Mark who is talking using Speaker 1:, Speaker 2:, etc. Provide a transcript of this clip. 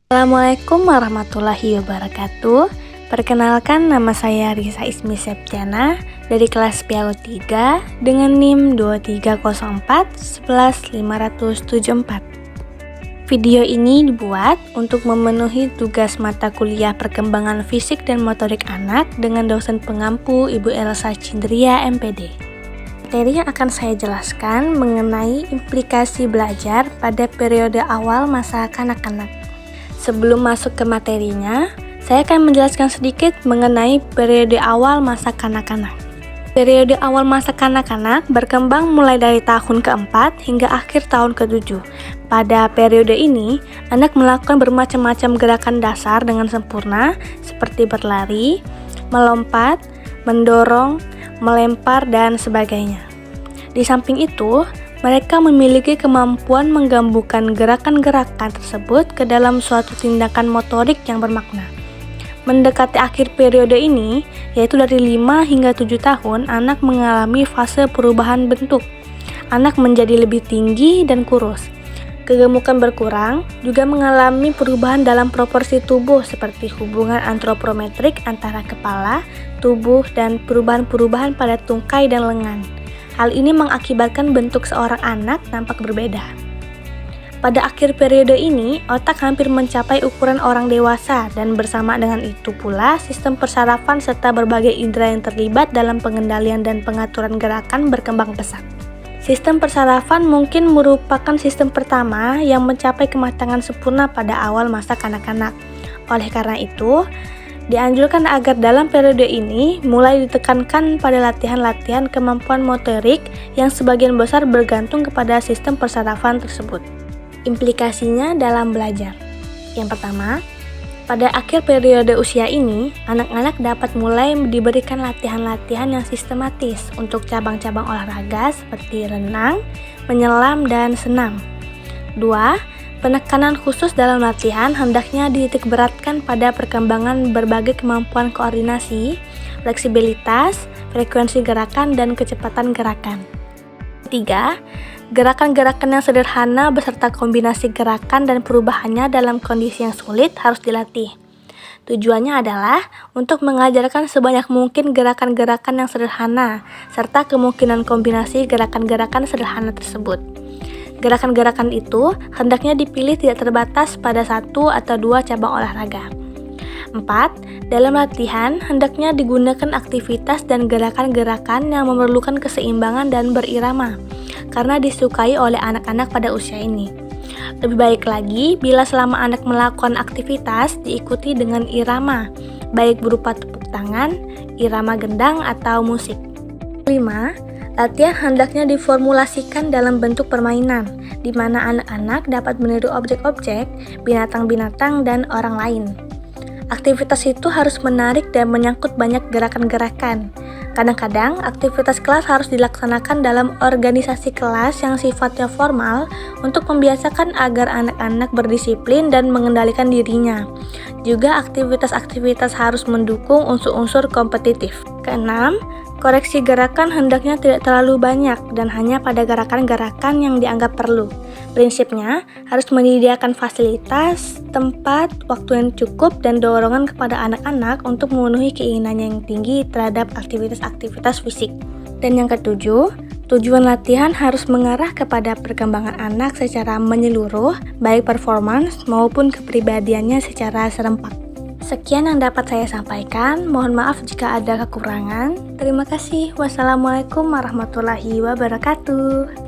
Speaker 1: Assalamualaikum warahmatullahi wabarakatuh. Perkenalkan, nama saya Risa Ismi Septiana dari kelas PAUD 3 dengan NIM 2304-11574. Video ini dibuat untuk memenuhi tugas mata kuliah perkembangan fisik dan motorik anak dengan dosen pengampu Ibu Elsa Cindria MPD. Materi yang akan saya jelaskan mengenai implikasi belajar pada periode awal masa kanak-kanak. Sebelum masuk ke materinya, saya akan menjelaskan sedikit mengenai periode awal masa kanak-kanak. Periode awal masa kanak-kanak berkembang mulai dari tahun keempat hingga akhir tahun ke-7. Pada periode ini, anak melakukan bermacam-macam gerakan dasar dengan sempurna, seperti berlari, melompat, mendorong, melempar, dan sebagainya. Di samping itu, mereka memiliki kemampuan menggabungkan gerakan-gerakan tersebut ke dalam suatu tindakan motorik yang bermakna. Mendekati akhir periode ini, yaitu dari 5 hingga 7 tahun, anak mengalami fase perubahan bentuk. Anak menjadi lebih tinggi dan kurus. Kegemukan berkurang, juga mengalami perubahan dalam proporsi tubuh seperti hubungan antropometrik antara kepala, tubuh, dan perubahan-perubahan pada tungkai dan lengan. Hal ini mengakibatkan bentuk seorang anak tampak berbeda. Pada akhir periode ini, otak hampir mencapai ukuran orang dewasa dan bersama dengan itu pula sistem persarafan serta berbagai indera yang terlibat dalam pengendalian dan pengaturan gerakan berkembang pesat. Sistem persarafan mungkin merupakan sistem pertama yang mencapai kematangan sempurna pada awal masa kanak-kanak. Oleh karena itu, dianjurkan agar dalam periode ini mulai ditekankan pada latihan-latihan kemampuan motorik yang sebagian besar bergantung kepada sistem persarafan tersebut. Implikasinya dalam belajar. Yang pertama, pada akhir periode usia ini, anak-anak dapat mulai diberikan latihan-latihan yang sistematis untuk cabang-cabang olahraga seperti renang, menyelam, dan senam. 2. Penekanan khusus dalam latihan hendaknya dititikberatkan pada perkembangan berbagai kemampuan koordinasi, fleksibilitas, frekuensi gerakan, dan kecepatan gerakan. 3. Gerakan-gerakan yang sederhana beserta kombinasi gerakan dan perubahannya dalam kondisi yang sulit harus dilatih. Tujuannya adalah untuk mengajarkan sebanyak mungkin gerakan-gerakan yang sederhana, serta kemungkinan kombinasi gerakan-gerakan sederhana tersebut. Gerakan-gerakan itu hendaknya dipilih tidak terbatas pada 1 atau 2 cabang olahraga. 4. Dalam latihan, hendaknya digunakan aktivitas dan gerakan-gerakan yang memerlukan keseimbangan dan berirama, karena disukai oleh anak-anak pada usia ini. Lebih baik lagi bila selama anak melakukan aktivitas diikuti dengan irama, baik berupa tepuk tangan, irama gendang, atau musik. 5. Latihan hendaknya diformulasikan dalam bentuk permainan, di mana anak-anak dapat meniru objek-objek, binatang-binatang, dan orang lain. Aktivitas itu harus menarik dan menyangkut banyak gerakan-gerakan. Kadang-kadang, aktivitas kelas harus dilaksanakan dalam organisasi kelas yang sifatnya formal untuk membiasakan agar anak-anak berdisiplin dan mengendalikan dirinya. Juga aktivitas-aktivitas harus mendukung unsur-unsur kompetitif. Keenam, koreksi gerakan hendaknya tidak terlalu banyak dan hanya pada gerakan-gerakan yang dianggap perlu. Prinsipnya, harus menyediakan fasilitas, tempat, waktu yang cukup, dan dorongan kepada anak-anak untuk memenuhi keinginannya yang tinggi terhadap aktivitas-aktivitas fisik. Dan yang ketujuh, tujuan latihan harus mengarah kepada perkembangan anak secara menyeluruh, baik performance maupun kepribadiannya secara serempak. Sekian yang dapat saya sampaikan, mohon maaf jika ada kekurangan. Terima kasih. Wassalamualaikum warahmatullahi wabarakatuh.